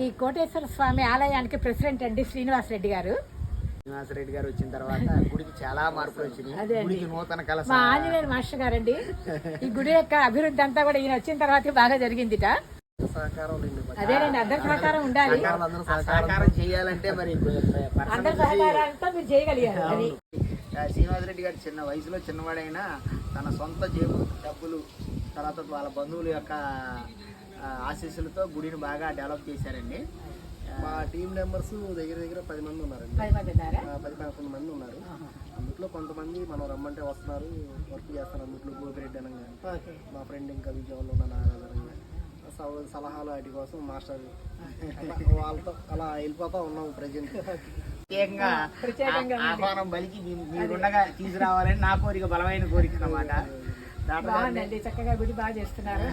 ఈ కోటేశ్వర స్వామి ఆలయానికి ప్రెసిడెంట్ అండి శ్రీనివాసరెడ్డి గారు. శ్రీనివాసరెడ్డి గారు వచ్చిన తర్వాత గుడికి చాలా మార్పులు వచ్చినాయి. అదే అండి. గుడికి నూతన కలశ మా ఆంజనేయ మాస్టర్ గారండి. ఈ గుడి యొక్క అభివృద్ధి అంతా కూడా ఈయన వచ్చిన తర్వాత బాగా జరిగిందిట. అదేనండి, అందరి సహకారం ఉండాలి. సహకారం చేయాలంటే మరి అందరి సహకారంతో మీరు చేయగలిగారు. అది శ్రీనివాసరెడ్డి గారు చిన్న వయసులో చిన్నవాడైనా తన సొంత జేబు డబ్బులు తర్వాత వాళ్ళ బంధువుల యొక్క ఆశీస్సులతో గుడిని బాగా డెవలప్ చేశారండి. మా టీం మెంబర్స్ దగ్గర దగ్గర 10 మంది ఉన్నారండి. 10-11 మంది ఉన్నారు. అందులో కొంతమంది మనం రమ్మంటే వస్తున్నారు, వర్క్ చేస్తారు. అందులో గోపిరెడ్డి అనగా మా ఫ్రెండ్, ఇంకా విజయవాడలో ఉన్న నారాధనంగా సలహాలు వాటి కోసం మాస్టర్ వాళ్ళతో అలా వెళ్ళిపోతా ఉన్నాము ప్రజెంట్. ప్రత్యేకంగా ఆహ్వానం బలికి మీరుండగా తీసుకురావాలని నా కోరిక, బలమైన కోరిక అన్నమాట. బాగుందండి, చక్కగా గుడి బాగా చేస్తున్నారు.